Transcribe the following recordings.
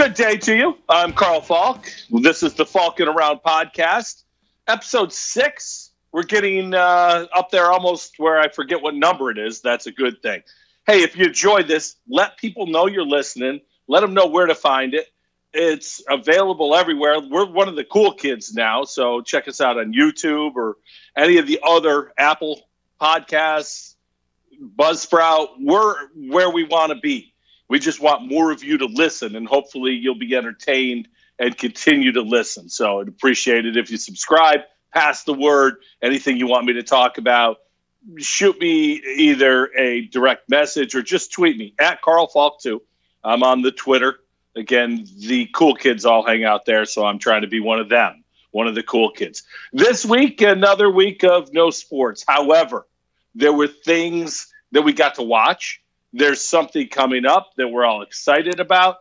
Good day to you. I'm Carl Falk. This is the Falkin Around podcast, episode 6. We're getting up there almost where I forget what number it is. That's a good thing. Hey, if you enjoyed this, let people know you're listening. Let them know where to find it. It's available everywhere. We're one of the cool kids now, so check us out on YouTube or any of the other Apple podcasts, Buzzsprout. We're where we want to be. We just want more of you to listen, and hopefully you'll be entertained and continue to listen. So I'd appreciate it if you subscribe, pass the word, anything you want me to talk about. Shoot me either a direct message or just tweet me at Carl Falk 2. I'm on the Twitter. Again, the cool kids all hang out there, so I'm trying to be one of them, one of the cool kids. This week, another week of no sports. However, there were things that we got to watch. There's something coming up that we're all excited about.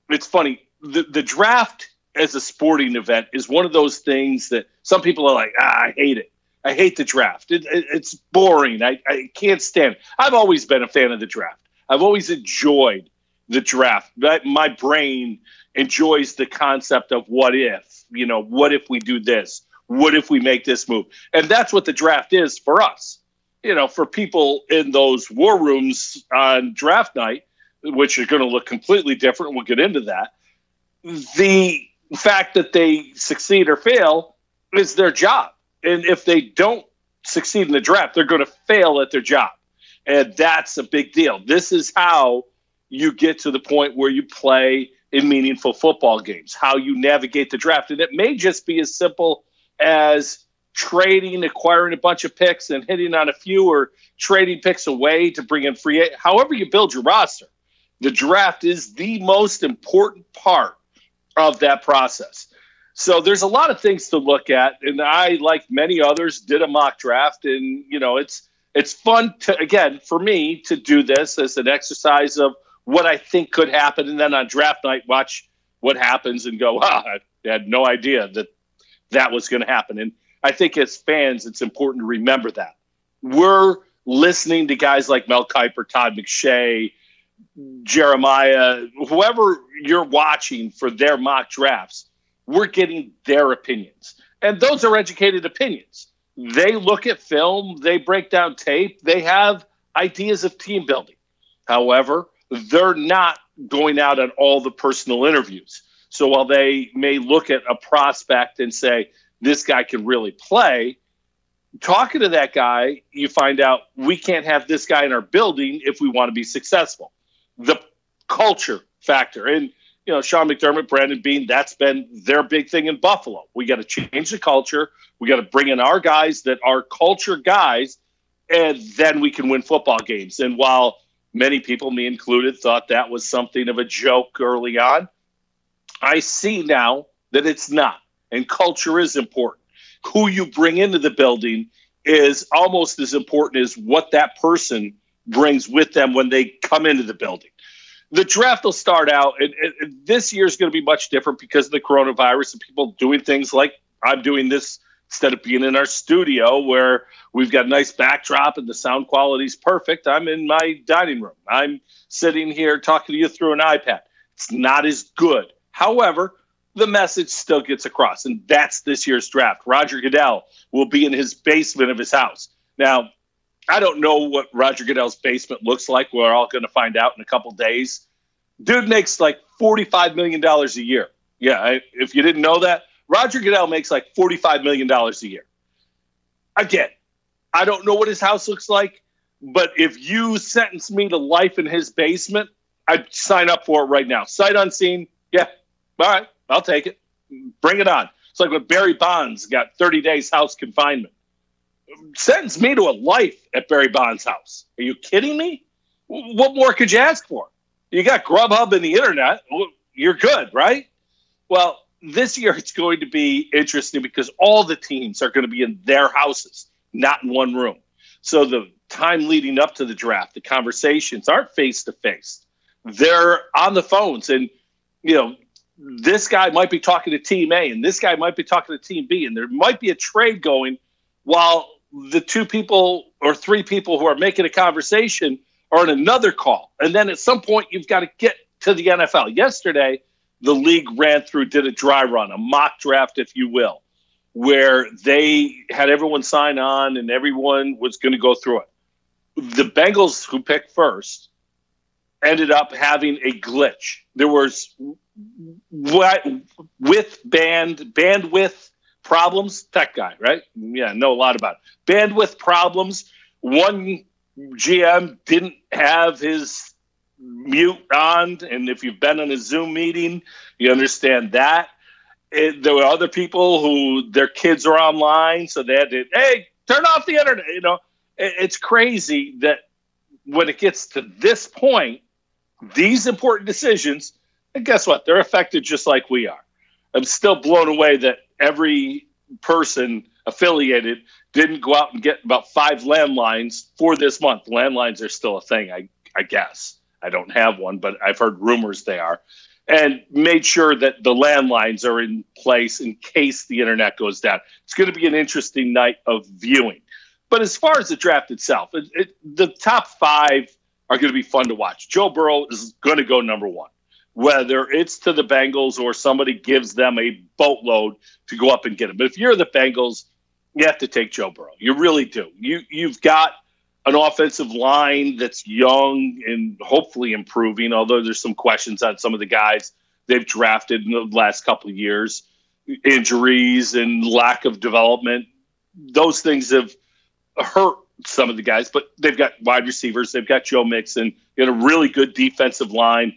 It's funny. The draft as a sporting event is one of those things that some people are like, I hate it. I hate the draft. It's boring. I can't stand it. I've always been a fan of the draft. I've always enjoyed the draft. My brain enjoys the concept of what if. What if we do this? What if we make this move? And that's what the draft is for us. For people in those war rooms on draft night, which are going to look completely different, we'll get into that. The fact that they succeed or fail is their job. And if they don't succeed in the draft, they're going to fail at their job. And that's a big deal. This is how you get to the point where you play in meaningful football games, how you navigate the draft. And it may just be as simple as trading, acquiring a bunch of picks and hitting on a few, or trading picks away to bring in free agents. However you build your roster, the draft is the most important part of that process. So there's a lot of things to look at, and I, like many others, did a mock draft, and it's fun to, again, for me to do this as an exercise of what I think could happen, and then on draft night watch what happens and go, I had no idea that was going to happen. And I think as fans, it's important to remember that. We're listening to guys like Mel Kiper, Todd McShay, Jeremiah, whoever you're watching for their mock drafts. We're getting their opinions. And those are educated opinions. They look at film, they break down tape, they have ideas of team building. However, they're not going out on all the personal interviews. So while they may look at a prospect and say, this guy can really play, talking to that guy, you find out we can't have this guy in our building if we want to be successful. The culture factor. And, Sean McDermott, Brandon Beane, that's been their big thing in Buffalo. We got to change the culture. We got to bring in our guys that are culture guys, and then we can win football games. And while many people, me included, thought that was something of a joke early on, I see now that it's not. And culture is important. Who you bring into the building is almost as important as what that person brings with them when they come into the building. The draft will start out, and this year is going to be much different because of the coronavirus and people doing things like I'm doing this instead of being in our studio where we've got a nice backdrop and the sound quality is perfect. I'm in my dining room. I'm sitting here talking to you through an iPad. It's not as good. However, the message still gets across, and that's this year's draft. Roger Goodell will be in his basement of his house. Now, I don't know what Roger Goodell's basement looks like. We're all going to find out in a couple days. Dude makes like $45 million a year. Yeah, if you didn't know that, Roger Goodell makes like $45 million a year. Again, I don't know what his house looks like, but if you sentence me to life in his basement, I'd sign up for it right now. Sight unseen, yeah, all right, I'll take it. Bring it on. It's like when Barry Bonds got 30 days house confinement. Sentence me to a life at Barry Bonds' house. Are you kidding me? What more could you ask for? You got Grubhub and the internet. You're good, right? Well, this year it's going to be interesting because all the teams are going to be in their houses, not in one room. So the time leading up to the draft, the conversations aren't face-to-face. They're on the phones. And, this guy might be talking to Team A and this guy might be talking to Team B. And there might be a trade going while the two people or three people who are making a conversation are on another call. And then at some point, you've got to get to the NFL. Yesterday, the league did a dry run, a mock draft, if you will, where they had everyone sign on and everyone was going to go through it. The Bengals, who picked first, ended up having a glitch. There was bandwidth problems. Tech guy, right? Yeah, know a lot about it. Bandwidth problems. One GM didn't have his mute on, and if you've been in a Zoom meeting, you understand that. There were other people who their kids are online, so they had to, hey, turn off the internet. It's crazy that when it gets to this point, these important decisions, and guess what? They're affected just like we are. I'm still blown away that every person affiliated didn't go out and get about 5 landlines for this month. Landlines are still a thing, I guess. I don't have one, but I've heard rumors they are. And made sure that the landlines are in place in case the internet goes down. It's going to be an interesting night of viewing. But as far as the draft itself, the top 5 are going to be fun to watch. Joe Burrow is going to go number 1, whether it's to the Bengals or somebody gives them a boatload to go up and get him. But if you're the Bengals, you have to take Joe Burrow. You really do. You've got an offensive line that's young and hopefully improving, although there's some questions on some of the guys they've drafted in the last couple of years. Injuries and lack of development, those things have hurt some of the guys, but they've got wide receivers. They've got Joe Mixon. They got a really good defensive line.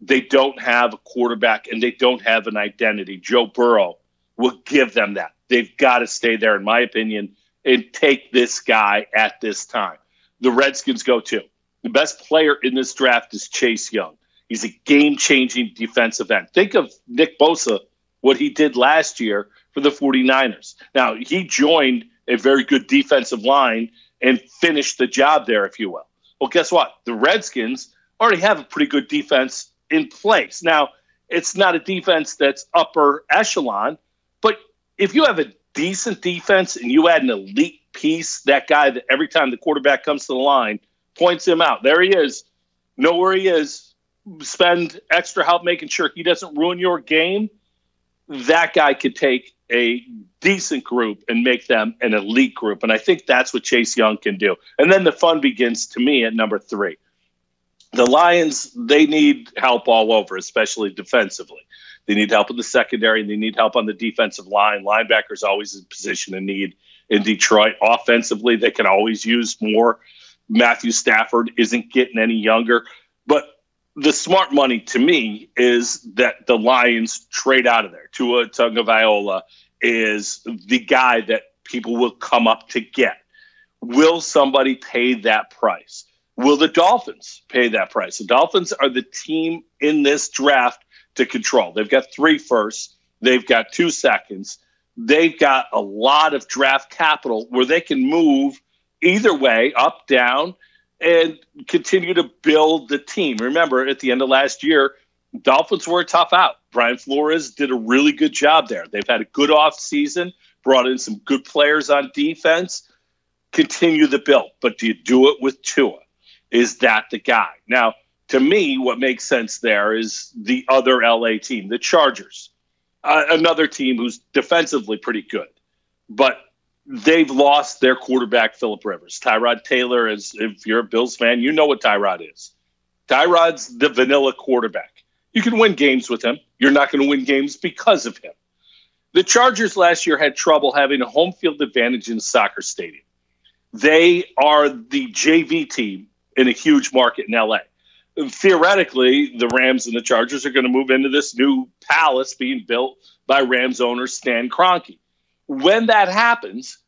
They don't have a quarterback, and they don't have an identity. Joe Burrow will give them that. They've got to stay there, in my opinion, and take this guy at this time. The Redskins go too. The best player in this draft is Chase Young. He's a game-changing defensive end. Think of Nick Bosa, what he did last year for the 49ers. Now, he joined a very good defensive line and finished the job there, if you will. Well, guess what? The Redskins already have a pretty good defense in place. Now, it's not a defense that's upper echelon, but if you have a decent defense and you add an elite piece, that guy that every time the quarterback comes to the line, points him out. There he is. Know where he is. Spend extra help making sure he doesn't ruin your game. That guy could take a decent group and make them an elite group. And I think that's what Chase Young can do. And then the fun begins to me at number 3. The Lions, they need help all over, especially defensively. They need help in the secondary, and they need help on the defensive line. Linebackers always in position of need in Detroit. Offensively, they can always use more. Matthew Stafford isn't getting any younger. But the smart money to me is that the Lions trade out of there. Tua Tagovailoa is the guy that people will come up to get. Will somebody pay that price? Will the Dolphins pay that price? The Dolphins are the team in this draft to control. They've got 3 firsts. They've got 2 seconds. They've got a lot of draft capital where they can move either way, up, down, and continue to build the team. Remember, at the end of last year, Dolphins were a tough out. Brian Flores did a really good job there. They've had a good offseason, brought in some good players on defense. Continue the build. But do you do it with Tua? Is that the guy? Now, to me, what makes sense there is the other LA team, the Chargers, another team who's defensively pretty good. But they've lost their quarterback, Phillip Rivers. Tyrod Taylor, if you're a Bills fan, you know what Tyrod is. Tyrod's the vanilla quarterback. You can win games with him. You're not going to win games because of him. The Chargers last year had trouble having a home field advantage in a soccer stadium. They are the JV team in a huge market in LA. Theoretically, the Rams and the Chargers are going to move into this new palace being built by Rams owner Stan Kroenke. When that happens,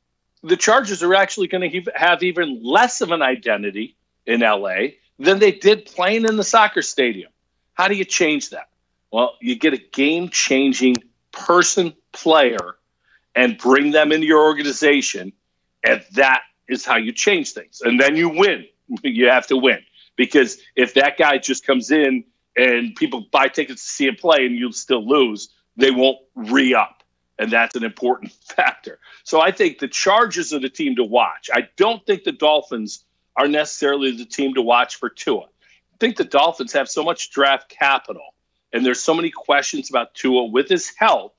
the Chargers are actually going to have even less of an identity in LA than they did playing in the soccer stadium. How do you change that? Well, you get a game-changing player, and bring them into your organization, and that is how you change things. And then you win. You have to win. Because if that guy just comes in and people buy tickets to see him play and you'll still lose, they won't re-up. And that's an important factor. So I think the Chargers are the team to watch. I don't think the Dolphins are necessarily the team to watch for Tua. I think the Dolphins have so much draft capital and there's so many questions about Tua with his health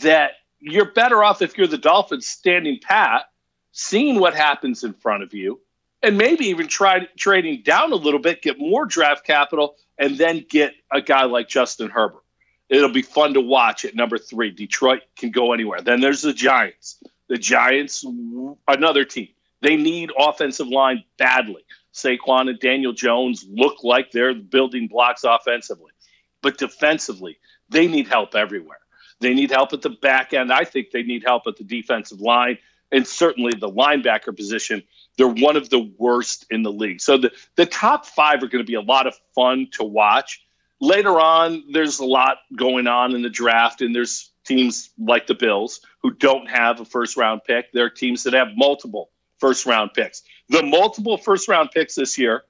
that you're better off if you're the Dolphins standing pat, seeing what happens in front of you, and maybe even try trading down a little bit, get more draft capital, and then get a guy like Justin Herbert. It'll be fun to watch at number 3. Detroit can go anywhere. Then there's the Giants. The Giants, another team. They need offensive line badly. Saquon and Daniel Jones look like they're building blocks offensively. But defensively, they need help everywhere. They need help at the back end. I think they need help at the defensive line, and certainly the linebacker position. They're one of the worst in the league. So the top 5 are going to be a lot of fun to watch. Later on, there's a lot going on in the draft, and there's teams like the Bills who don't have a first-round pick. There are teams that have multiple first-round picks. The multiple first-round picks this year,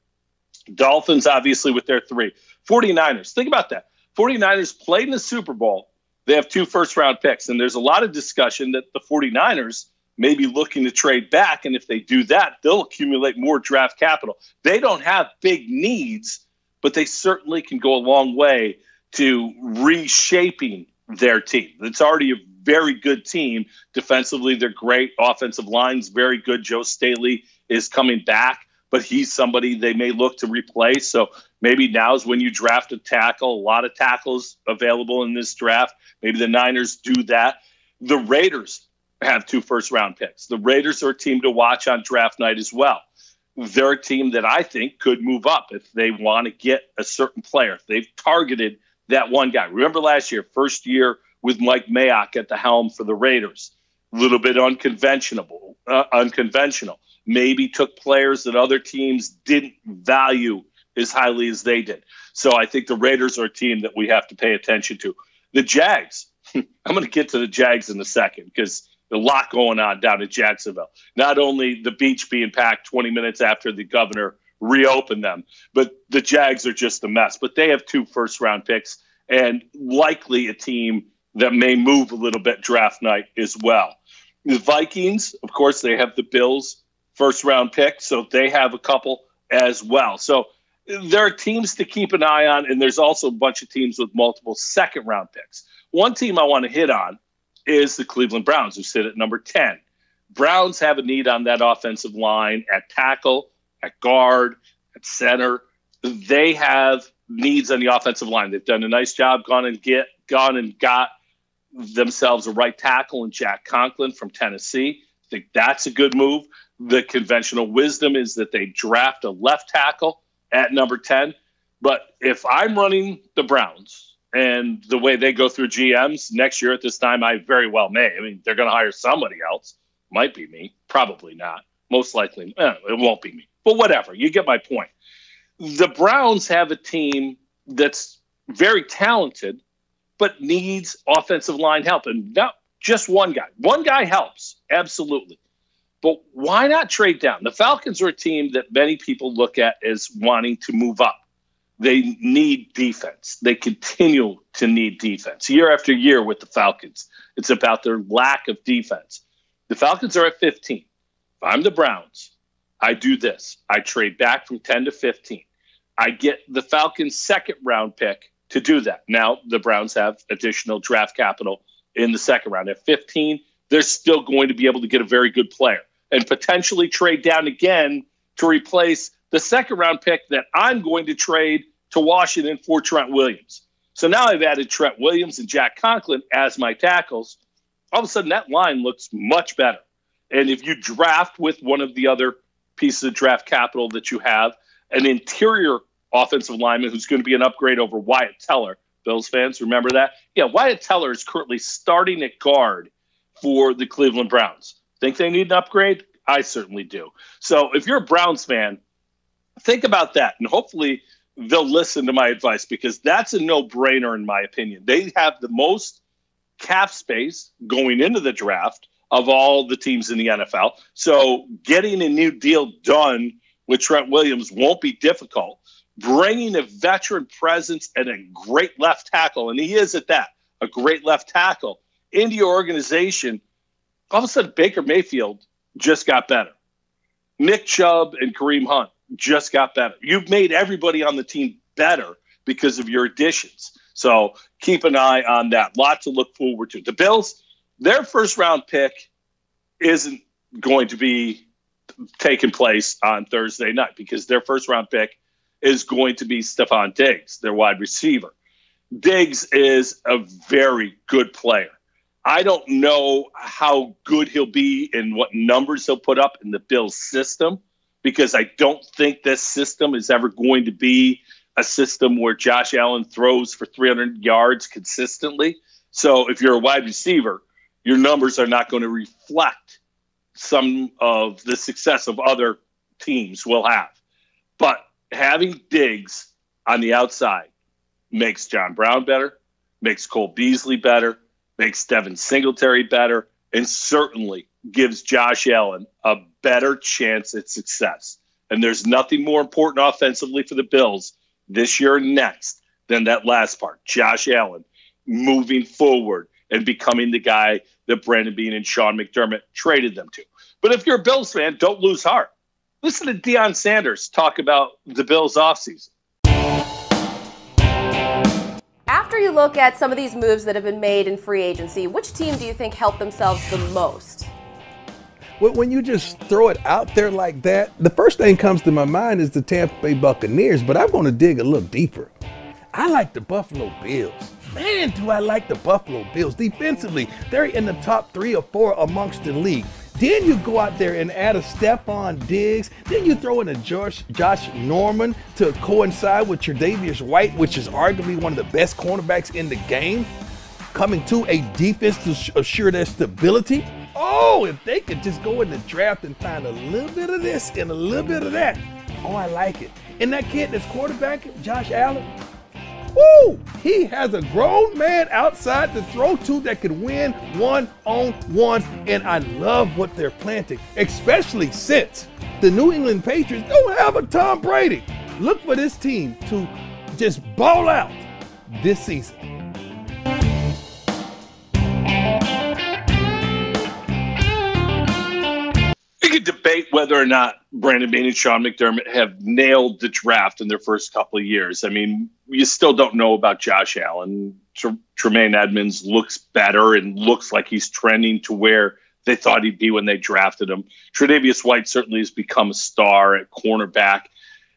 Dolphins obviously with their 3. 49ers, think about that. 49ers played in the Super Bowl. They have 2 first-round picks, and there's a lot of discussion that the 49ers may be looking to trade back, and if they do that, they'll accumulate more draft capital. They don't have big needs, but they certainly can go a long way to reshaping their team. It's already a very good team. Defensively, they're great. Offensive line's very good. Joe Staley is coming back, but he's somebody they may look to replace. So maybe now's when you draft a tackle. A lot of tackles available in this draft. Maybe the Niners do that. The Raiders have 2 first-round picks. The Raiders are a team to watch on draft night as well. They're a team that I think could move up if they want to get a certain player. They've targeted that one guy. Remember last year, first year with Mike Mayock at the helm for the Raiders. A little bit unconventional. Maybe took players that other teams didn't value as highly as they did. So I think the Raiders are a team that we have to pay attention to. The Jags. I'm going to get to the Jags in a second because there's a lot going on down in Jacksonville. Not only the beach being packed 20 minutes after the governor reopened them, but the Jags are just a mess. But they have 2 first-round picks and likely a team that may move a little bit draft night as well. The Vikings, of course, they have the Bills first-round pick, so they have a couple as well. So there are teams to keep an eye on, and there's also a bunch of teams with multiple second-round picks. One team I want to hit on is the Cleveland Browns, who sit at number 10. Browns have a need on that offensive line at tackle, at guard, at center. They have needs on the offensive line. They've done a nice job, gone and got themselves a right tackle in Jack Conklin from Tennessee. I think that's a good move. The conventional wisdom is that they draft a left tackle at number 10. But if I'm running the Browns, and the way they go through GMs next year at this time, I very well may. I mean, they're going to hire somebody else. Might be me. Probably not. Most likely, it won't be me. But whatever. You get my point. The Browns have a team that's very talented, but needs offensive line help. And not just one guy. One guy helps. Absolutely. But why not trade down? The Falcons are a team that many people look at as wanting to move up. They need defense. They continue to need defense. Year after year with the Falcons, it's about their lack of defense. The Falcons are at 15. If I'm the Browns, I do this. I trade back from 10 to 15. I get the Falcons' second-round pick to do that. Now, the Browns have additional draft capital in the second round. At 15, they're still going to be able to get a very good player and potentially trade down again to replace the second-round pick that I'm going to trade to Washington for Trent Williams. So now I've added Trent Williams and Jack Conklin as my tackles. All of a sudden, that line looks much better. And if you draft with one of the other pieces of draft capital that you have, an interior offensive lineman who's going to be an upgrade over Wyatt Teller, Bills fans, remember that? Yeah, Wyatt Teller is currently starting at guard for the Cleveland Browns. Think they need an upgrade? I certainly do. So if you're a Browns fan, think about that, and hopefully they'll listen to my advice because that's a no-brainer in my opinion. They have the most cap space going into the draft of all the teams in the NFL. So getting a new deal done with Trent Williams won't be difficult. Bringing a veteran presence and a great left tackle, and he is at that, a great left tackle, into your organization, all of a sudden Baker Mayfield just got better. Nick Chubb and Kareem Hunt just got better. You've made everybody on the team better because of your additions. So keep an eye on that. Lot to look forward to. The Bills, their first-round pick isn't going to be taking place on Thursday night because their first-round pick is going to be Stephon Diggs, their wide receiver. Diggs is a very good player. I don't know how good he'll be and what numbers he'll put up in the Bills system because I don't think this system is ever going to be a system where Josh Allen throws for 300 yards consistently. So if you're a wide receiver, your numbers are not going to reflect some of the success of other teams will have. But having Diggs on the outside makes John Brown better, makes Cole Beasley better, makes Devin Singletary better, and certainly gives Josh Allen a better chance at success. And there's nothing more important offensively for the Bills this year and next than that last part, Josh Allen moving forward and becoming the guy that Brandon Beane and Sean McDermott traded them to. But if you're a Bills fan, don't lose heart. Listen to Deion Sanders talk about the Bills offseason. After you look at some of these moves that have been made in free agency, which team do you think helped themselves the most? When you just throw it out there like that, the first thing comes to my mind is the Tampa Bay Buccaneers, but I'm going to dig a little deeper. I like the Buffalo Bills. Man, do I like the Buffalo Bills. Defensively, they're in the top 3 or 4 amongst the league. Then you go out there and add a Stephon Diggs. Then you throw in a Josh Norman to coincide with Tre'Davious White, which is arguably one of the best cornerbacks in the game, coming to a defense to assure their stability. Oh, if they could just go in the draft and find a little bit of this and a little bit of that. Oh, I like it. And that kid that's quarterbacking, Josh Allen, woo! He has a grown man outside to throw to that could win one-on-ones, and I love what they're planting, especially since the New England Patriots don't have a Tom Brady. Look for this team to just ball out this season. We could debate whether or not Brandon Beane and Sean McDermott have nailed the draft in their first couple of years. I mean, you still don't know about Josh Allen. Tremaine Edmonds looks better and looks like he's trending to where they thought he'd be when they drafted him. Tre'Davious White certainly has become a star at cornerback.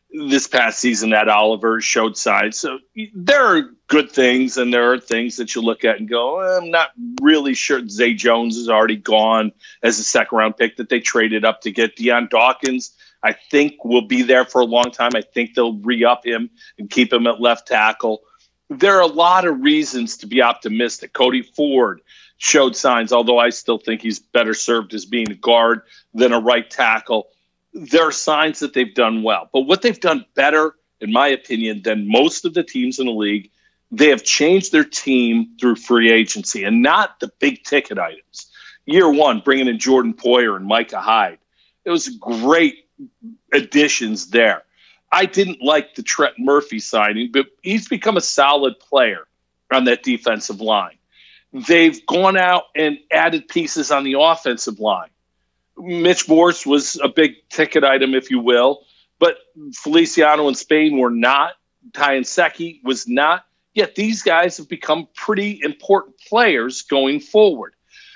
This past season, Ed Oliver showed signs. So there are good things, and there are things that you look at and go, I'm not really sure. Zay Jones is already gone as a second-round pick that they traded up to get. Deion Dawkins, I think, will be there for a long time. I think they'll re-up him and keep him at left tackle. There are a lot of reasons to be optimistic. Cody Ford showed signs, although I still think he's better served as being a guard than a right tackle. There are signs that they've done well. But what they've done better, in my opinion, than most of the teams in the league, they have changed their team through free agency and not the big ticket items. Year one, bringing in Jordan Poyer and Micah Hyde. It was great additions there. I didn't like the Trent Murphy signing, but he's become a solid player on that defensive line. They've gone out and added pieces on the offensive line. Mitch Morse was a big ticket item, if you will, but Feliciano and Spain were not. Ty Nsekhe was not. Yet these guys have become pretty important players going forward.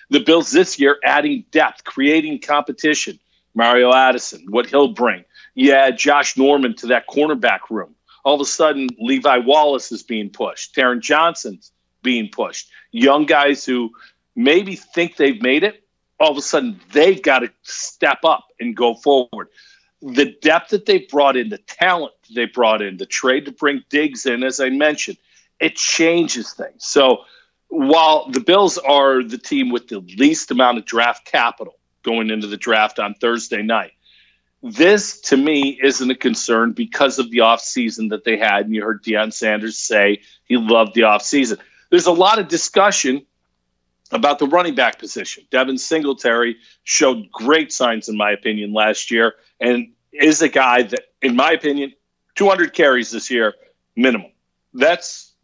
The Bills this year adding depth, creating competition. Mario Addison, what he'll bring. You add Josh Norman to that cornerback room. All of a sudden, Levi Wallace is being pushed. Taron Johnson's being pushed. Young guys who maybe think they've made it, all of a sudden they've got to step up and go forward. The depth that they brought in, the talent they brought in, the trade to bring Diggs in, as I mentioned, it changes things. So while the Bills are the team with the least amount of draft capital going into the draft on Thursday night, this, to me, isn't a concern because of the offseason that they had. And you heard Deion Sanders say he loved the offseason. There's a lot of discussion about the running back position. Devin Singletary showed great signs, in my opinion, last year, and is a guy that, in my opinion, 200 carries this year, minimum.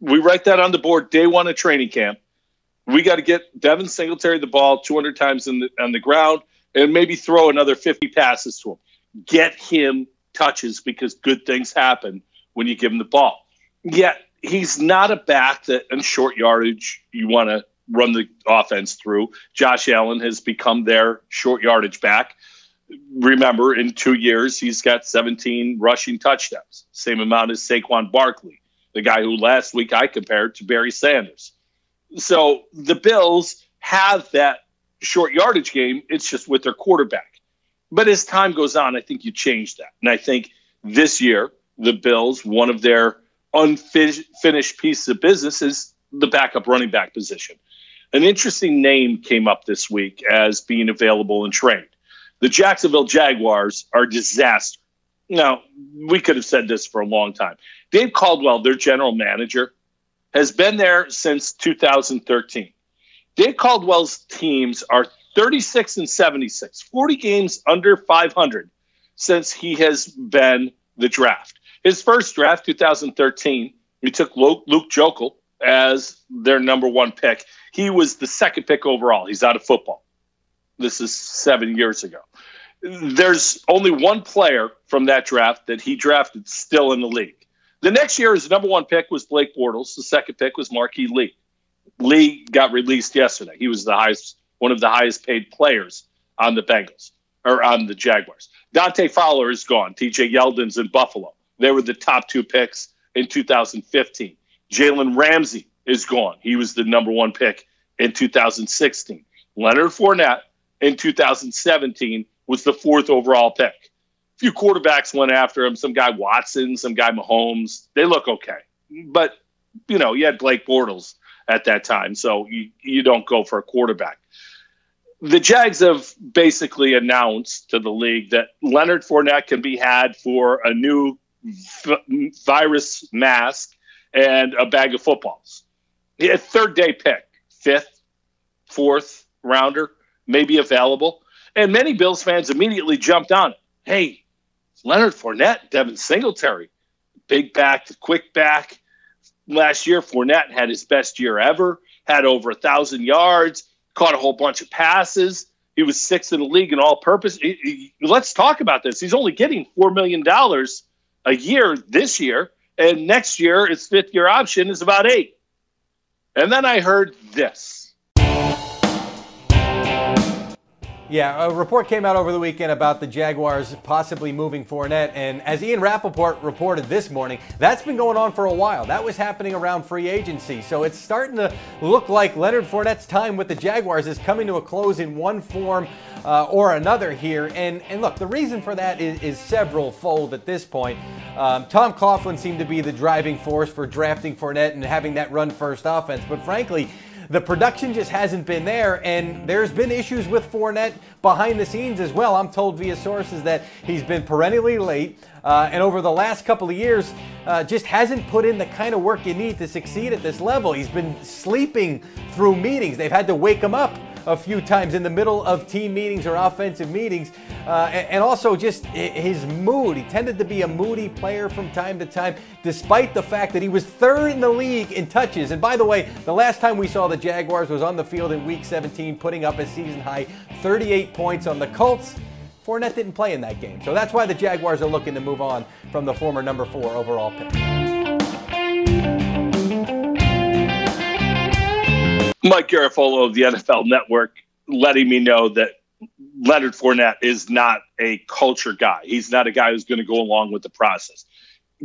We write that on the board day one of training camp. We got to get Devin Singletary the ball 200 times on the ground and maybe throw another 50 passes to him. Get him touches because good things happen when you give him the ball. Yet he's not a back that in short yardage you want to run the offense through. Josh Allen has become their short yardage back. Remember, in 2 years, he's got 17 rushing touchdowns, same amount as Saquon Barkley, the guy who last week I compared to Barry Sanders. So the Bills have that short yardage game. It's just with their quarterback. But as time goes on, I think you change that. And I think this year, the Bills, one of their unfinished pieces of business is the backup running back position. An interesting name came up this week as being available and trained. The Jacksonville Jaguars are a disaster. Now, we could have said this for a long time. Dave Caldwell, their general manager, has been there since 2013. Dave Caldwell's teams are 36 and 76, 40 games under 500 since he has been the draft. His first draft, 2013, he took Luke Joeckel as their number one pick. He was the second pick overall. He's out of football. This is 7 years ago. There's only one player from that draft that he drafted still in the league. The next year, his number one pick was Blake Bortles. The second pick was Marquise Lee. Lee got released yesterday. He was one of the highest paid players on the Bengals or on the Jaguars. Dante Fowler is gone. TJ Yeldon's in Buffalo. They were the top two picks in 2015. Jalen Ramsey is gone. He was the number one pick in 2016. Leonard Fournette in 2017 was the fourth overall pick. A few quarterbacks went after him. Some guy Watson, some guy Mahomes. They look okay. But, you had Blake Bortles at that time, so you don't go for a quarterback. The Jags have basically announced to the league that Leonard Fournette can be had for a new virus mask and a bag of footballs. A third-day pick, fifth, fourth rounder, maybe available. And many Bills fans immediately jumped on it. Hey, Leonard Fournette, Devin Singletary, big back to quick back. Last year, Fournette had his best year ever, had over 1,000 yards, caught a whole bunch of passes. He was sixth in the league in all-purpose. Let's talk about this. He's only getting $4 million a year this year, and next year, his fifth-year option is about $8 million. And then I heard this. Yeah, a report came out over the weekend about the Jaguars possibly moving Fournette, and as Ian Rappaport reported this morning, that's been going on for a while. That was happening around free agency, so it's starting to look like Leonard Fournette's time with the Jaguars is coming to a close in one form or another here. And look, the reason for that is several-fold at this point. Tom Coughlin seemed to be the driving force for drafting Fournette and having that run-first offense, but frankly, the production just hasn't been there, and there's been issues with Fournette behind the scenes as well. I'm told via sources that he's been perennially late, and over the last couple of years, just hasn't put in the kind of work you need to succeed at this level. He's been sleeping through meetings. They've had to wake him up a few times in the middle of team meetings or offensive meetings, and also just his mood. He tended to be a moody player from time to time, despite the fact that he was third in the league in touches. And by the way, the last time we saw the Jaguars was on the field in Week 17, putting up a season-high 38 points on the Colts. Fournette didn't play in that game, so that's why the Jaguars are looking to move on from the former number 4 overall pick. Mike Garafolo of the NFL Network letting me know that Leonard Fournette is not a culture guy. He's not a guy who's going to go along with the process.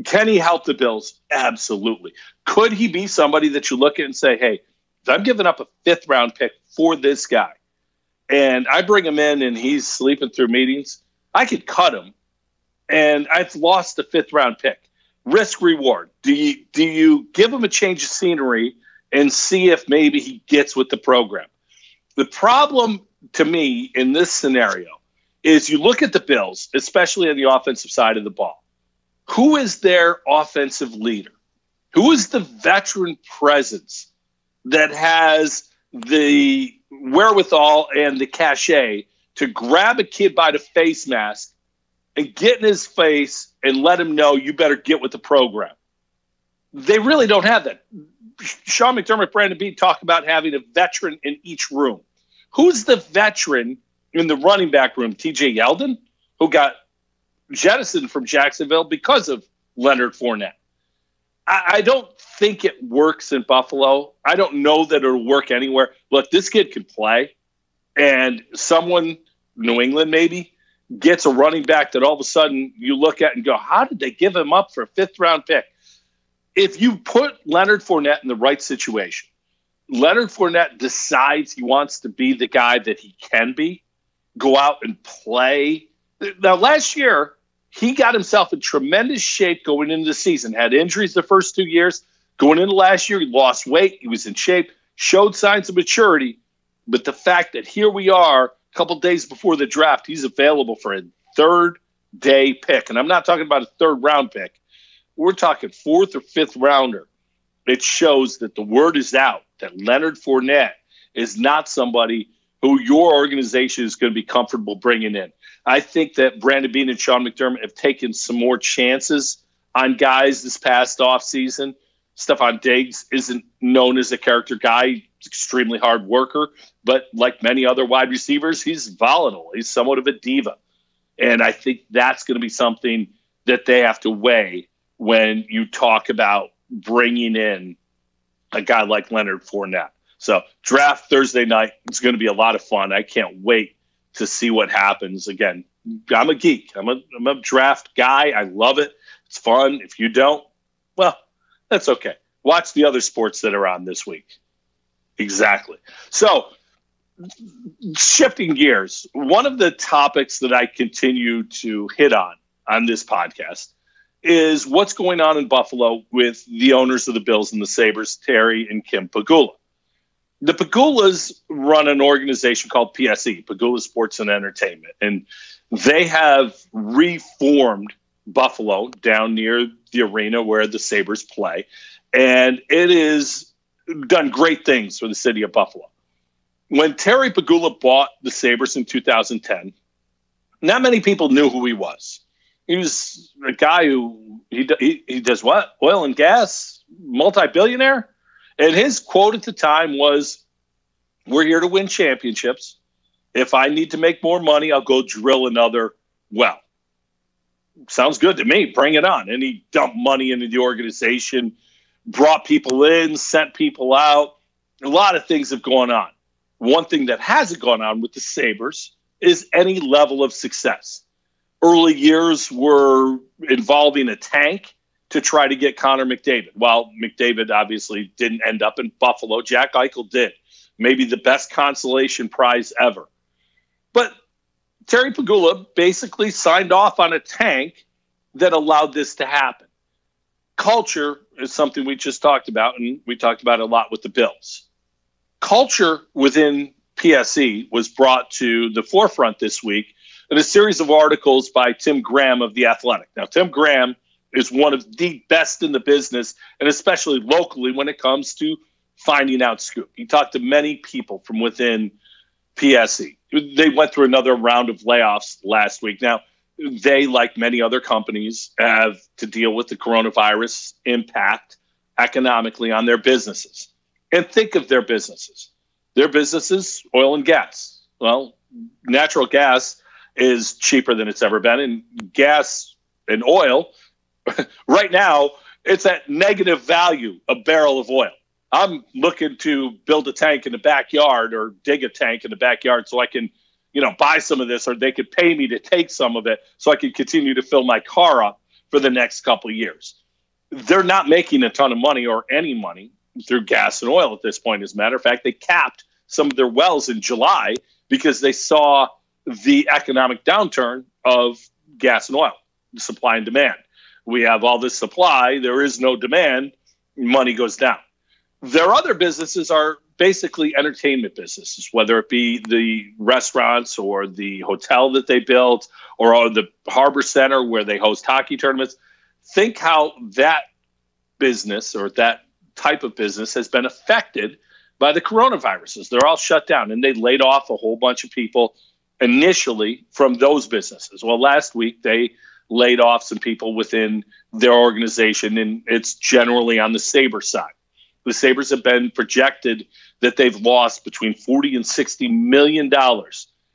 Can he help the Bills? Absolutely. Could he be somebody that you look at and say, hey, if I'm giving up a fifth-round pick for this guy, and I bring him in and he's sleeping through meetings, I could cut him, and I've lost a fifth-round pick. Risk-reward. Do you give him a change of scenery and see if maybe he gets with the program? The problem to me in this scenario is you look at the Bills, especially on the offensive side of the ball. Who is their offensive leader? Who is the veteran presence that has the wherewithal and the cachet to grab a kid by the face mask and get in his face and let him know you better get with the program? They really don't have that. Sean McDermott, Brandon Beane talk about having a veteran in each room. Who's the veteran in the running back room? TJ Yeldon, who got jettisoned from Jacksonville because of Leonard Fournette. I don't think it works in Buffalo. I don't know that it'll work anywhere. Look, this kid can play, and someone, New England maybe, gets a running back that all of a sudden you look at and go, how did they give him up for a 5th-round pick? If you put Leonard Fournette in the right situation, Leonard Fournette decides he wants to be the guy that he can be, go out and play. Now, last year, he got himself in tremendous shape going into the season, had injuries the first 2 years. Going into last year, he lost weight. He was in shape, showed signs of maturity. But the fact that here we are a couple days before the draft, he's available for a 3rd-day pick. And I'm not talking about a 3rd-round pick. We're talking 4th or 5th rounder. It shows that the word is out that Leonard Fournette is not somebody who your organization is going to be comfortable bringing in. I think that Brandon Beane and Sean McDermott have taken some more chances on guys this past offseason. Stephon Diggs isn't known as a character guy. He's an extremely hard worker, but like many other wide receivers, he's volatile. He's somewhat of a diva. And I think that's going to be something that they have to weigh when you talk about bringing in a guy like Leonard Fournette. So draft Thursday night. It's going to be a lot of fun. I can't wait to see what happens. Again, I'm a geek. I'm a draft guy. I love it. It's fun. If you don't, well, that's okay. Watch the other sports that are on this week. Exactly. So shifting gears, one of the topics that I continue to hit on this podcast is what's going on in Buffalo with the owners of the Bills and the Sabres, Terry and Kim Pegula. The Pegulas run an organization called PSE, Pegula Sports and Entertainment, and they have reformed Buffalo down near the arena where the Sabres play, and it has done great things for the city of Buffalo. When Terry Pegula bought the Sabres in 2010, not many people knew who he was. He was a guy who he does what? Oil and gas, multi-billionaire? And his quote at the time was, "We're here to win championships. If I need to make more money, I'll go drill another well." Sounds good to me. Bring it on. And he dumped money into the organization, brought people in, sent people out. A lot of things have gone on. One thing that hasn't gone on with the Sabres is any level of success. Early years were involving a tank to try to get Connor McDavid. While McDavid obviously didn't end up in Buffalo, Jack Eichel did. Maybe the best consolation prize ever. But Terry Pegula basically signed off on a tank that allowed this to happen. Culture is something we just talked about, and we talked about it a lot with the Bills. Culture within PSE was brought to the forefront this week in a series of articles by Tim Graham of The Athletic. Now, Tim Graham is one of the best in the business, and especially locally when it comes to finding out scoop. He talked to many people from within PSE. They went through another round of layoffs last week. Now, they, like many other companies, have to deal with the coronavirus impact economically on their businesses. And think of their businesses. Their businesses, oil and gas. Well, natural gas is cheaper than it's ever been. And gas and oil, right now, it's at negative value, a barrel of oil. I'm looking to build a tank in the backyard or dig a tank in the backyard so I can, buy some of this, or they could pay me to take some of it so I can continue to fill my car up for the next couple of years. They're not making a ton of money or any money through gas and oil at this point. As a matter of fact, they capped some of their wells in July because they saw the economic downturn of gas and oil, supply and demand. We have all this supply, there is no demand, money goes down. Their other businesses are basically entertainment businesses, whether it be the restaurants or the hotel that they built or the Harbor Center where they host hockey tournaments. Think how that business or that type of business has been affected by the coronaviruses. They're all shut down, and they laid off a whole bunch of people initially from those businesses. Well, last week they laid off some people within their organization, and it's generally on the Sabres side. The Sabres have been projected that they've lost between $40 and $60 million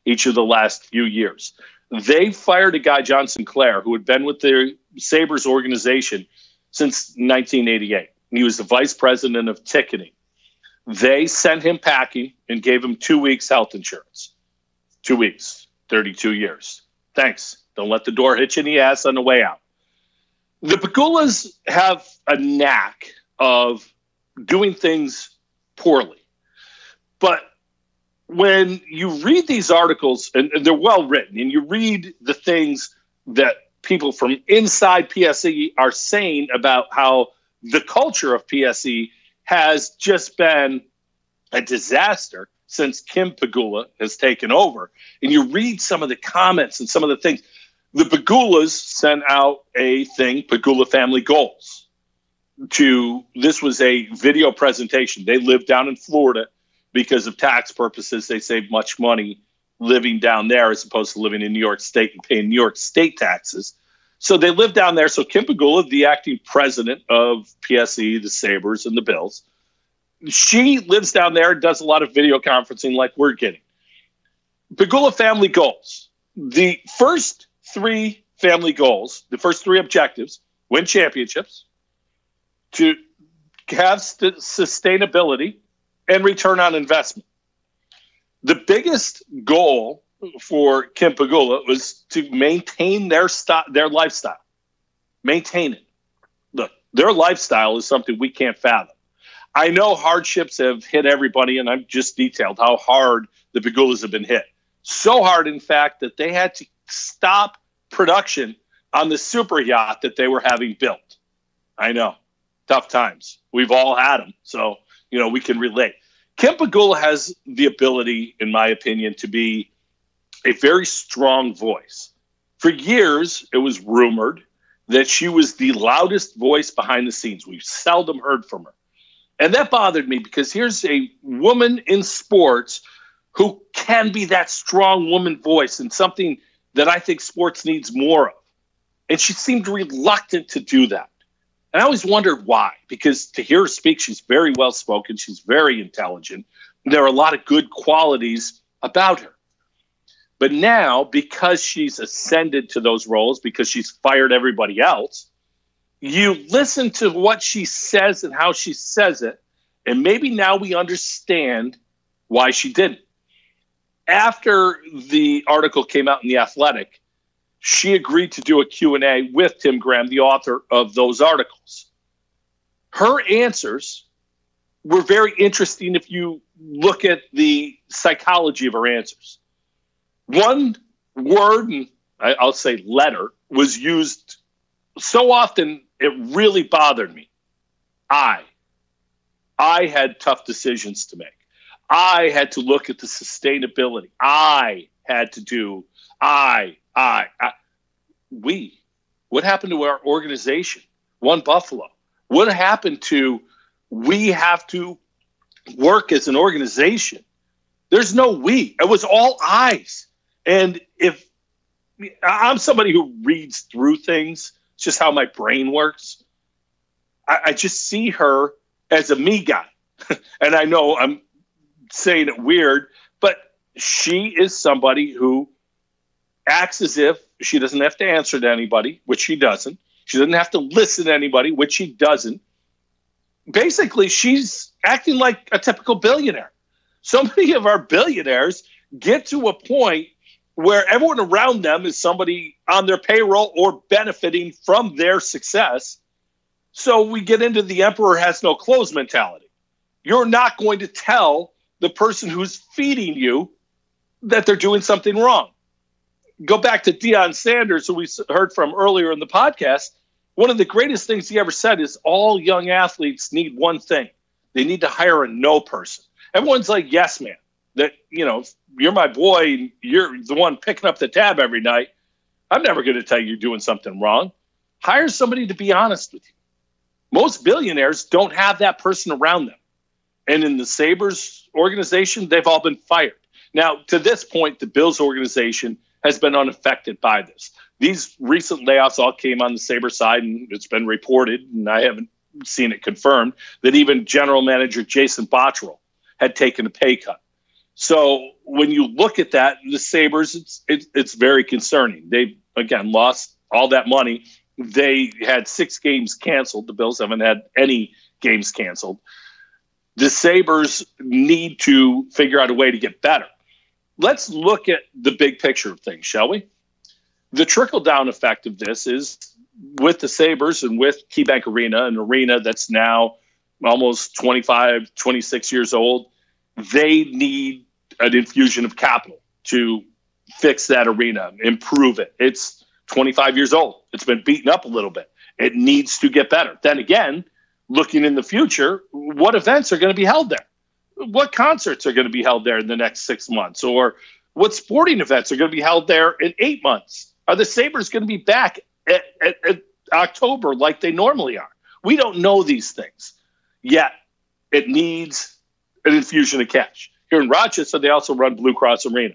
each of the last few years. They fired a guy, John Sinclair, who had been with the Sabres organization since 1988. He was the vice president of ticketing. They sent him packing and gave him 2 weeks health insurance. 2 weeks, 32 years. Thanks. Don't let the door hit you in the ass on the way out. The Pegulas have a knack of doing things poorly. But when you read these articles, and they're well written, and you read the things that people from inside PSE are saying about how the culture of PSE has just been a disaster since Kim Pegula has taken over, and you read some of the comments and some of the things, the Pegulas sent out a thing, Pegula Family Goals. This was a video presentation. They live down in Florida because of tax purposes. They save much money living down there as opposed to living in New York State and paying New York State taxes. So they live down there. So Kim Pegula, the acting president of PSE, the Sabres, and the Bills, she lives down there and does a lot of video conferencing like we're getting. Pegula Family Goals. The first 3 family goals, the first 3 objectives, win championships, to have sustainability, and return on investment. The biggest goal for Kim Pegula was to maintain their lifestyle. Maintain it. Look, their lifestyle is something we can't fathom. I know hardships have hit everybody, and I've just detailed how hard the Pegulas have been hit. So hard, in fact, that they had to stop production on the super yacht that they were having built. I know. Tough times. We've all had them, so we can relate. Kim Pegula has the ability, in my opinion, to be a very strong voice. For years, it was rumored that she was the loudest voice behind the scenes. We've seldom heard from her. And that bothered me because here's a woman in sports who can be that strong woman voice, and something that I think sports needs more of. And she seemed reluctant to do that. And I always wondered why, because to hear her speak, she's very well spoken. She's very intelligent. There are a lot of good qualities about her. But now, because she's ascended to those roles, because she's fired everybody else, you listen to what she says and how she says it, and maybe now we understand why she didn't. After the article came out in The Athletic, she agreed to do a Q&A with Tim Graham, the author of those articles. Her answers were very interesting if you look at the psychology of her answers. One word, and I'll say letter, was used so often it really bothered me. I had tough decisions to make. I had to look at the sustainability. I had to do, we. What happened to our organization? One Buffalo. What happened to we have to work as an organization? There's no we. It was all I's. And if I'm somebody who reads through things, it's just how my brain works. I just see her as a me guy. And I know I'm saying it weird, but she is somebody who acts as if she doesn't have to answer to anybody, which she doesn't. She doesn't have to listen to anybody, which she doesn't. Basically, she's acting like a typical billionaire. So many of our billionaires get to a point where everyone around them is somebody on their payroll or benefiting from their success. So we get into the emperor has no clothes mentality. You're not going to tell the person who's feeding you that they're doing something wrong. Go back to Deion Sanders, who we heard from earlier in the podcast. One of the greatest things he ever said is all young athletes need one thing. They need to hire a no person. Everyone's like, yes, man. That, you're my boy, and you're the one picking up the tab every night. I'm never going to tell you you're doing something wrong. Hire somebody to be honest with you. Most billionaires don't have that person around them. And in the Sabres organization, they've all been fired. Now, to this point, the Bills organization has been unaffected by this. These recent layoffs all came on the Sabres side, and it's been reported, and I haven't seen it confirmed, that even general manager Jason Botterill had taken a pay cut. So when you look at that, the Sabres, it's very concerning. They've, again, lost all that money. They had 6 games canceled. The Bills haven't had any games canceled. The Sabres need to figure out a way to get better. Let's look at the big picture of things, shall we? The trickle-down effect of this is with the Sabres and with KeyBank Arena, an arena that's now almost 25, 26 years old, they need an infusion of capital to fix that arena, improve it. It's 25 years old. It's been beaten up a little bit. It needs to get better. Then again, looking in the future, what events are going to be held there? What concerts are going to be held there in the next 6 months? Or what sporting events are going to be held there in 8 months? Are the Sabres going to be back at October like they normally are? We don't know these things. Yet it needs an infusion of cash. Here in Rochester, they also run Blue Cross Arena.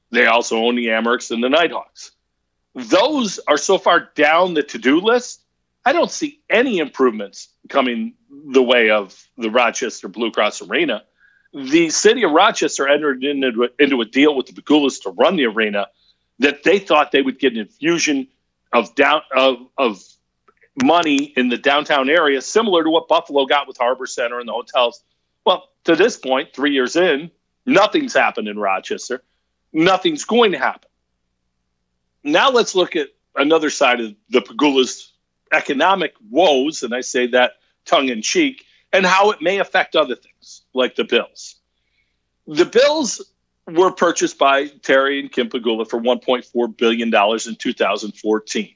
They also own the Amerks and the Nighthawks. Those are so far down the to-do list, I don't see any improvements coming the way of the Rochester Blue Cross Arena. The city of Rochester entered into a deal with the Pegulas to run the arena that they thought they would get an infusion of money in the downtown area, similar to what Buffalo got with Harbor Center and the hotels. Well, to this point, 3 years in, nothing's happened in Rochester. Nothing's going to happen. Now let's look at another side of the Pegulas' economic woes, and I say that tongue-in-cheek, and how it may affect other things, like the Bills. The Bills were purchased by Terry and Kim Pegula for $1.4 billion in 2014.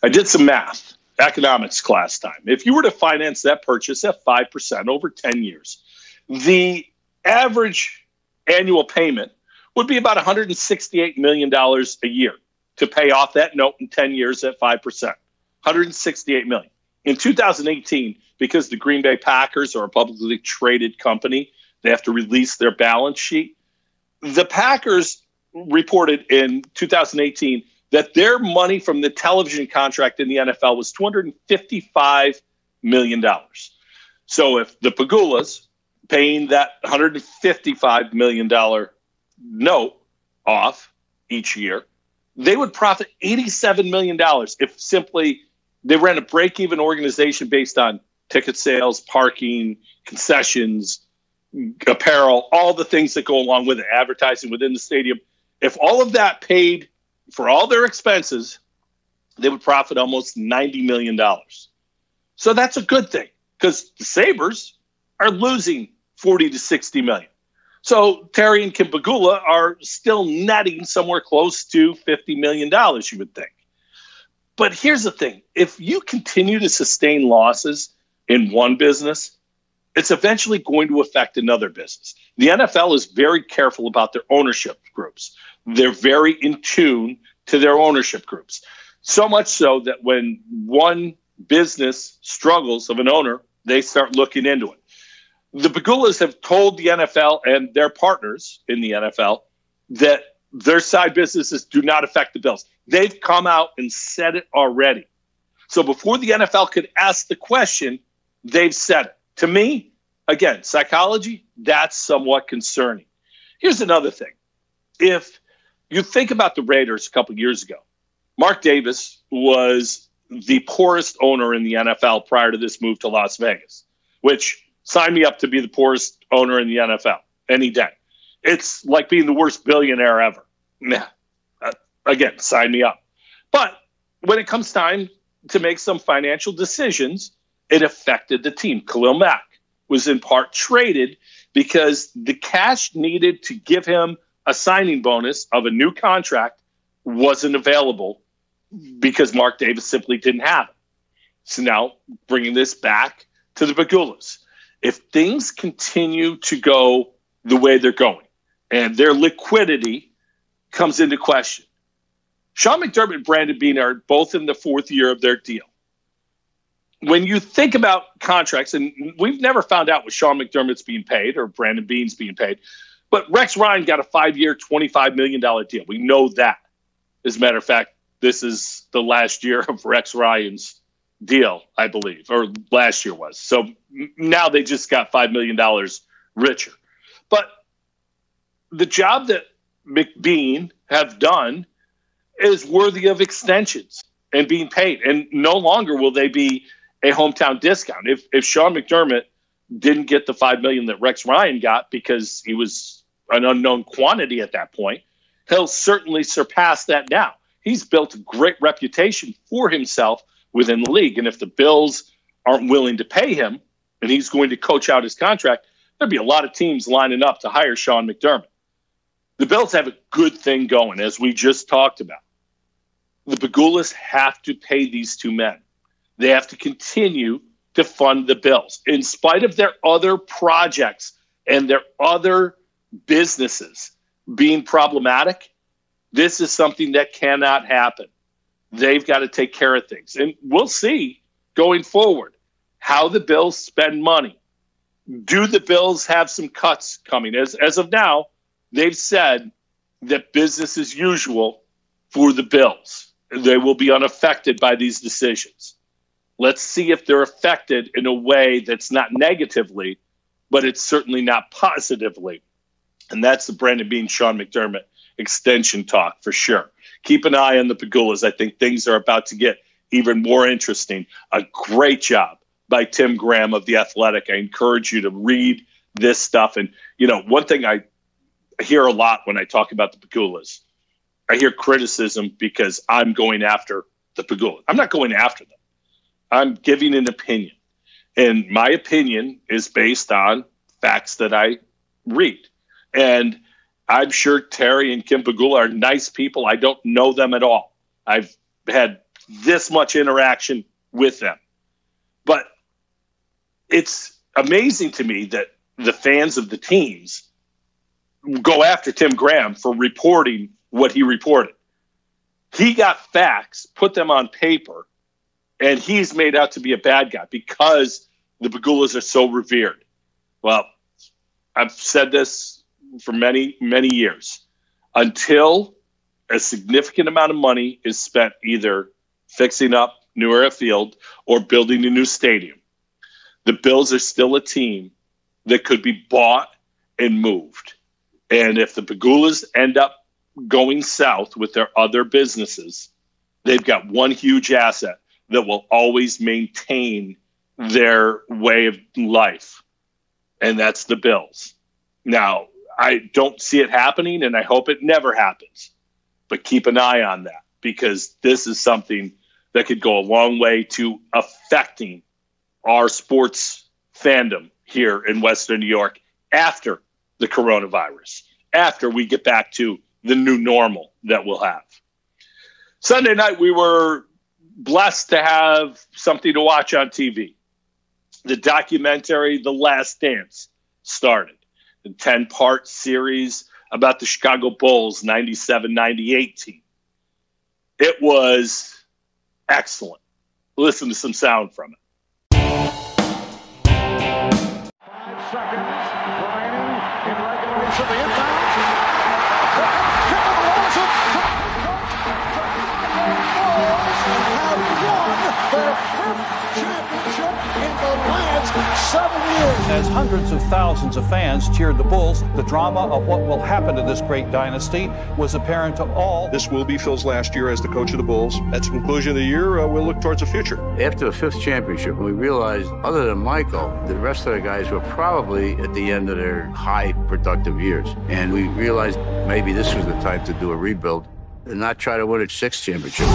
I did some math, economics class time. If you were to finance that purchase at 5% over 10 years, the average annual payment would be about $168 million a year to pay off that note in 10 years at 5%. $168 million. In 2018, because the Green Bay Packers are a publicly traded company, they have to release their balance sheet. The Packers reported in 2018 that their money from the television contract in the NFL was $255 million. So if the Pegulas paying that $155 million note off each year, they would profit $87 million if simply they ran a break-even organization based on ticket sales, parking, concessions, apparel, all the things that go along with it, advertising within the stadium. If all of that paid for all their expenses, they would profit almost $90 million. So that's a good thing because the Sabres are losing $40 to $60 million. So Terry and Kim Pegula are still netting somewhere close to $50 million, you would think. But here's the thing. If you continue to sustain losses in one business, it's eventually going to affect another business. The NFL is very careful about their ownership groups. They're very in tune to their ownership groups. So much so that when one business struggles of an owner, they start looking into it. The Pegulas have told the NFL and their partners in the NFL that their side businesses do not affect the Bills. They've come out and said it already. So before the NFL could ask the question, they've said it. To me, again, psychology, that's somewhat concerning. Here's another thing. If you think about the Raiders a couple of years ago, Mark Davis was the poorest owner in the NFL prior to this move to Las Vegas, which sign me up to be the poorest owner in the NFL any day. It's like being the worst billionaire ever. Again, sign me up. But when it comes time to make some financial decisions, it affected the team. Khalil Mack was in part traded because the cash needed to give him a signing bonus of a new contract wasn't available because Mark Davis simply didn't have it. So now bringing this back to the Pegulas. If things continue to go the way they're going and their liquidity comes into question, Sean McDermott and Brandon Beane are both in the fourth year of their deal. When you think about contracts, and we've never found out what Sean McDermott's being paid or Brandon Beane's being paid, but Rex Ryan got a 5-year, $25 million deal. We know that. As a matter of fact, this is the last year of Rex Ryan's deal, I believe, or last year was. So now they just got $5 million richer. But the job that McBeane have done is worthy of extensions. and being paid. And no longer will they be a hometown discount. If Sean McDermott didn't get the $5 million that Rex Ryan got because he was an unknown quantity at that point, he'll certainly surpass that now. He's built a great reputation for himself within the league. And if the Bills aren't willing to pay him and he's going to coach out his contract, there'd be a lot of teams lining up to hire Sean McDermott. The Bills have a good thing going, as we just talked about. The Pegulas have to pay these two men. They have to continue to fund the Bills. In spite of their other projects and their other businesses being problematic, this is something that cannot happen. They've got to take care of things. And we'll see going forward how the Bills spend money. Do the Bills have some cuts coming? As of now, they've said that business as usual for the Bills. They will be unaffected by these decisions. Let's see if they're affected in a way that's not negatively, but it's certainly not positively. And that's the Brandon Beane, Sean McDermott extension talk for sure. Keep an eye on the Pegulas. I think things are about to get even more interesting. A great job by Tim Graham of The Athletic. I encourage you to read this stuff. And, one thing I hear a lot when I talk about the Pegulas, I hear criticism because I'm going after the Pegulas. I'm not going after them. I'm giving an opinion. And my opinion is based on facts that I read. And I'm sure Terry and Kim Pegula are nice people. I don't know them at all. I've had this much interaction with them. But it's amazing to me that the fans of the teams go after Tim Graham for reporting what he reported. He got facts, put them on paper, and he's made out to be a bad guy because the Pegulas are so revered. Well, I've said this for many, many years. Until a significant amount of money is spent either fixing up New Era Field or building a new stadium, the Bills are still a team that could be bought and moved. And if the Pegulas end up going south with their other businesses, they've got one huge asset that will always maintain their way of life, and that's the Bills. Now, I don't see it happening, and I hope it never happens. But keep an eye on that, because this is something that could go a long way to affecting our sports fandom here in Western New York after the coronavirus, after we get back to the new normal that we'll have. Sunday night, we were blessed to have something to watch on TV. The documentary, The Last Dance, started. The 10-part series about the Chicago Bulls 97-98 team. It was excellent. Listen to some sound from it. 5 seconds remaining in regulation. The inbound. Their 5th championship in the last 7 years. As hundreds of thousands of fans cheered the Bulls, the drama of what will happen to this great dynasty was apparent to all. This will be Phil's last year as the coach of the Bulls. At the conclusion of the year, we'll look towards the future. After the 5th championship, we realized, other than Michael, the rest of the guys were probably at the end of their high productive years. And we realized maybe this was the time to do a rebuild and not try to win its 6th championship.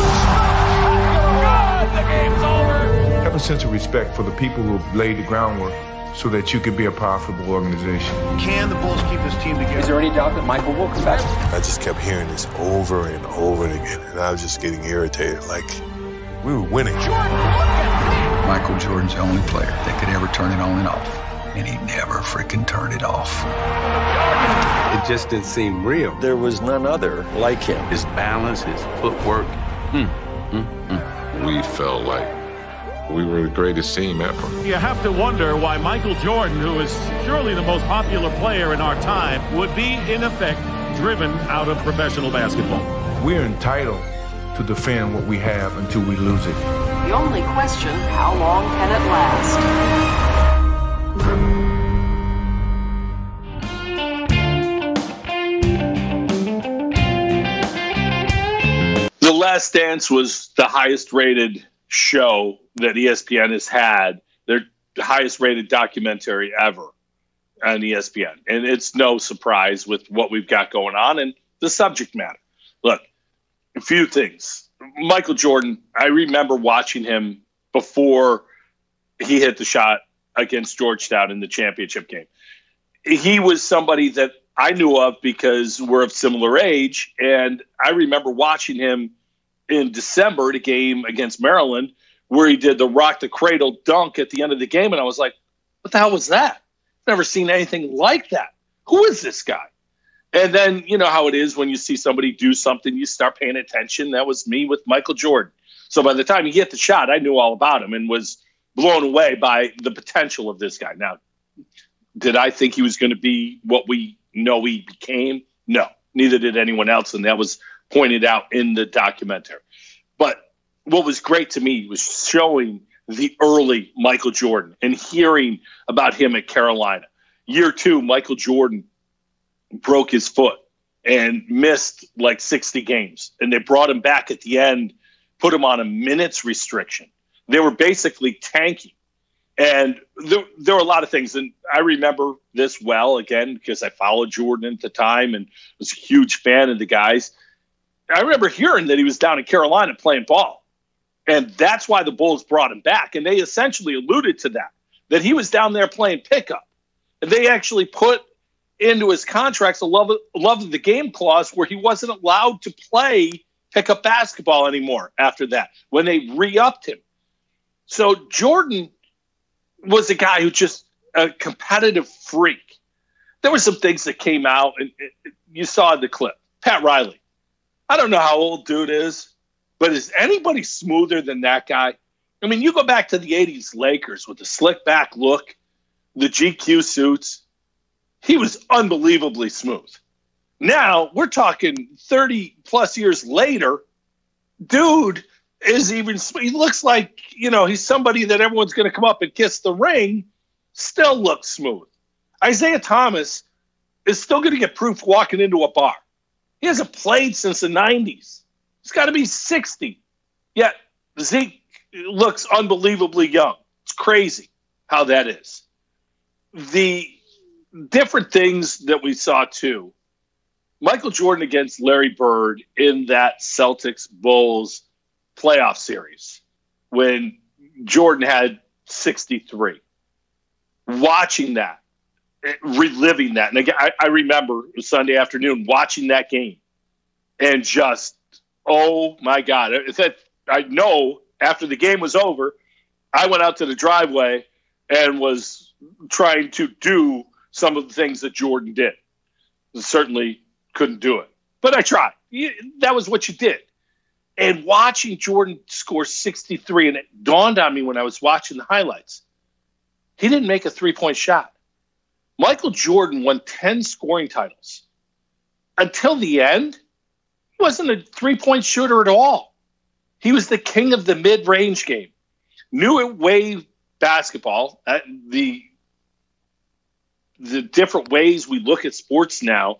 The game's over. Have a sense of respect for the people who have laid the groundwork so that you could be a profitable organization. Can the Bulls keep this team together? Is there any doubt that Michael will come back? I just kept hearing this over and over again, and I was just getting irritated. Like, we were winning. Michael Jordan's the only player that could ever turn it on and off, and he never freaking turned it off. It just didn't seem real. There was none other like him. His balance, his footwork. We felt like we were the greatest team ever. You have to wonder why Michael Jordan, who is surely the most popular player in our time, would be, in effect, driven out of professional basketball. We're entitled to defend what we have until we lose it. The only question, how long can it last? The Last Dance was the highest rated show that ESPN has had, their highest rated documentary ever on ESPN. And it's no surprise with what we've got going on and the subject matter. Look, a few things. Michael Jordan, I remember watching him before he hit the shot against Georgetown in the championship game. He was somebody that I knew of because we're of similar age, and I remember watching him in December at a game against Maryland where he did the rock the cradle dunk at the end of the game, and I was like, what the hell was that? I've never seen anything like that. Who is this guy? And then you know how it is when you see somebody do something, you start paying attention. That was me with Michael Jordan. So by the time he hit the shot, I knew all about him and was blown away by the potential of this guy. Now, did I think he was going to be what we know he became? No, neither did anyone else, and that was pointed out in the documentary. But what was great to me was showing the early Michael Jordan and hearing about him at Carolina. Year 2, Michael Jordan broke his foot and missed like 60 games. And they brought him back at the end, put him on a minutes restriction. They were basically tanking. And there were a lot of things. And I remember this well, again, because I followed Jordan at the time and was a huge fan of the guys. I remember hearing that he was down in Carolina playing ball. And that's why the Bulls brought him back. And they essentially alluded to that he was down there playing pickup. And they actually put into his contracts a love of the game clause where he wasn't allowed to play pickup basketball anymore after that, when they re-upped him. So Jordan was a guy who just a competitive freak. There were some things that came out, and you saw the clip. Pat Riley. I don't know how old dude is, but is anybody smoother than that guy? I mean, you go back to the 80s Lakers with the slick back look, the GQ suits. He was unbelievably smooth. Now, we're talking 30-plus years later, dude is even – he looks like, he's somebody that everyone's going to come up and kiss the ring, still looks smooth. Isaiah Thomas is still going to get proof walking into a bar. He hasn't played since the 90s. He's got to be 60. Yet Zeke looks unbelievably young. It's crazy how that is. The different things that we saw, too. Michael Jordan against Larry Bird in that Celtics-Bulls playoff series when Jordan had 63. Watching that, reliving that. And again, I remember Sunday afternoon watching that game and just, oh, my God. I know after the game was over, I went out to the driveway and was trying to do some of the things that Jordan did. Certainly couldn't do it, but I tried. That was what you did. And watching Jordan score 63, and it dawned on me when I was watching the highlights, he didn't make a three-point shot. Michael Jordan won 10 scoring titles. Until the end, he wasn't a three-point shooter at all. He was the king of the mid-range game. New wave basketball, the different ways we look at sports now,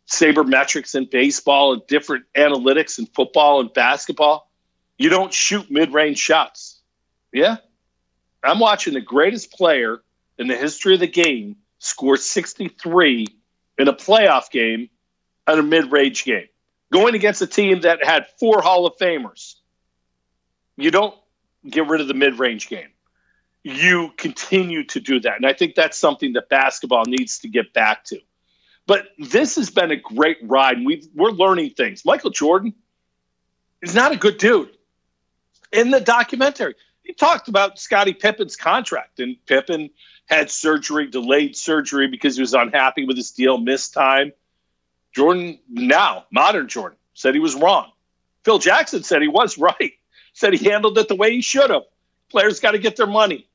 sabermetrics in baseball and different analytics in football and basketball, you don't shoot mid-range shots. Yeah? I'm watching the greatest player in the history of the game score 63 in a playoff game at a mid-range game, going against a team that had 4 Hall of Famers. You don't get rid of the mid-range game. You continue to do that. And I think that's something that basketball needs to get back to. But this has been a great ride. We're learning things. Michael Jordan is not a good dude. In the documentary, he talked about Scottie Pippen's contract. And Pippen had surgery, delayed surgery because he was unhappy with his deal, missed time. Jordan, now, modern Jordan, said he was wrong. Phil Jackson said he was right. Said he handled it the way he should have. Players got to get their money.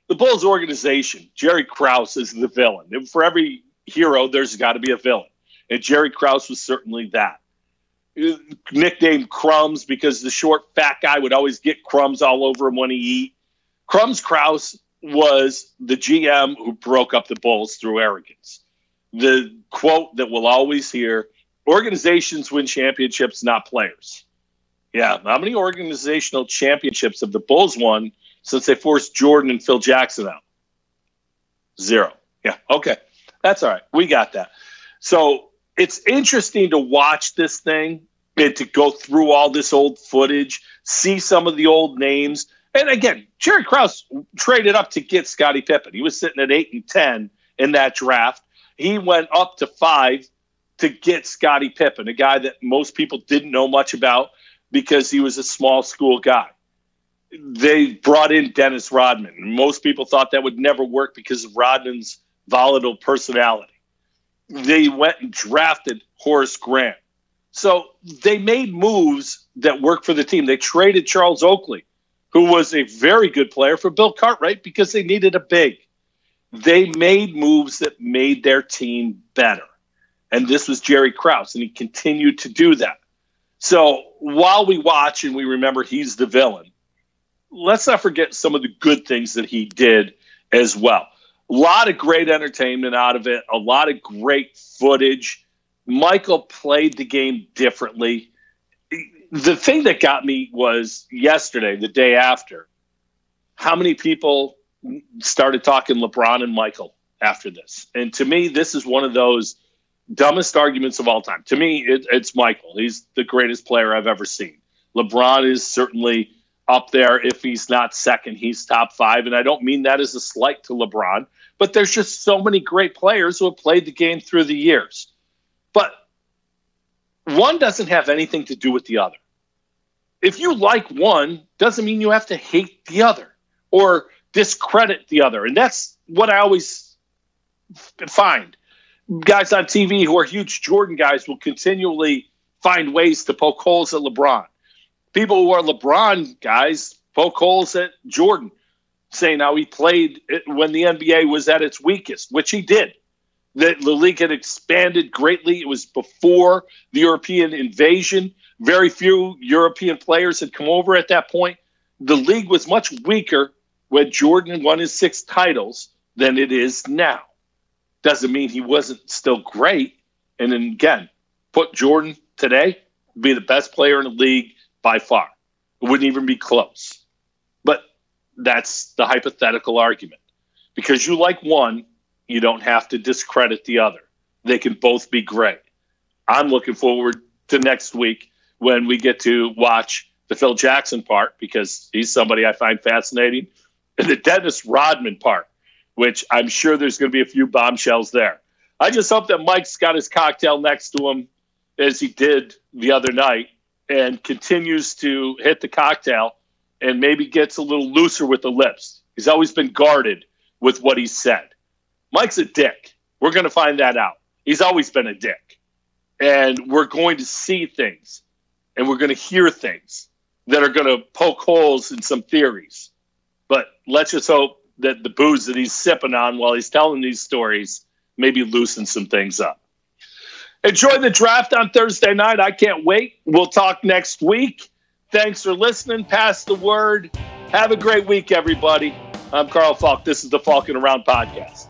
The Bulls organization, Jerry Krause is the villain. And for every hero, there's got to be a villain. And Jerry Krause was certainly that. Nicknamed Crumbs because the short, fat guy would always get crumbs all over him when he eat. Crumbs Krause was the GM who broke up the Bulls through arrogance. The quote that we'll always hear, organizations win championships, not players. Yeah. How many organizational championships have the Bulls won since they forced Jordan and Phil Jackson out? 0. Yeah. Okay. That's all right. We got that. So it's interesting to watch this thing and to go through all this old footage, see some of the old names. And again, Jerry Krause traded up to get Scottie Pippen. He was sitting at 8 and 10 in that draft. He went up to 5 to get Scottie Pippen, a guy that most people didn't know much about because he was a small school guy. They brought in Dennis Rodman. Most people thought that would never work because of Rodman's volatile personality. They went and drafted Horace Grant. So they made moves that worked for the team. They traded Charles Oakley, who was a very good player, for Bill Cartwright because they needed a big. They made moves that made their team better. And this was Jerry Krause, and he continued to do that. So while we watch and we remember he's the villain, let's not forget some of the good things that he did as well. A lot of great entertainment out of it, a lot of great footage. Michael played the game differently. The thing that got me was yesterday, the day after, how many people started talking LeBron and Michael after this. And to me, this is one of those dumbest arguments of all time. To me, it's Michael. He's the greatest player I've ever seen. LeBron is certainly up there. If he's not second, he's top 5. And I don't mean that as a slight to LeBron, but there's just so many great players who have played the game through the years. But one doesn't have anything to do with the other. If you like one, doesn't mean you have to hate the other or discredit the other. And that's what I always find. Guys on TV who are huge Jordan guys will continually find ways to poke holes at LeBron. People who are LeBron guys poke holes at Jordan, saying how he played when the NBA was at its weakest, which he did. The league had expanded greatly. It was before the European invasion. Very few European players had come over at that point. The league was much weaker when Jordan won his 6 titles than it is now. Doesn't mean he wasn't still great. And then again, put Jordan today, be the best player in the league by far. It wouldn't even be close. But that's the hypothetical argument. Because you like one, you don't have to discredit the other. They can both be great. I'm looking forward to next week when we get to watch the Phil Jackson part, because he's somebody I find fascinating, and the Dennis Rodman part, which I'm sure there's going to be a few bombshells there. I just hope that Mike's got his cocktail next to him, as he did the other night, and continues to hit the cocktail and maybe gets a little looser with the lips. He's always been guarded with what he said. Mike's a dick. We're going to find that out. He's always been a dick. And we're going to see things, and we're going to hear things that are going to poke holes in some theories. But let's just hope that the booze that he's sipping on while he's telling these stories maybe loosen some things up. Enjoy the draft on Thursday night. I can't wait. We'll talk next week. Thanks for listening. Pass the word. Have a great week, everybody. I'm Carl Falk. This is the Falkin Around podcast.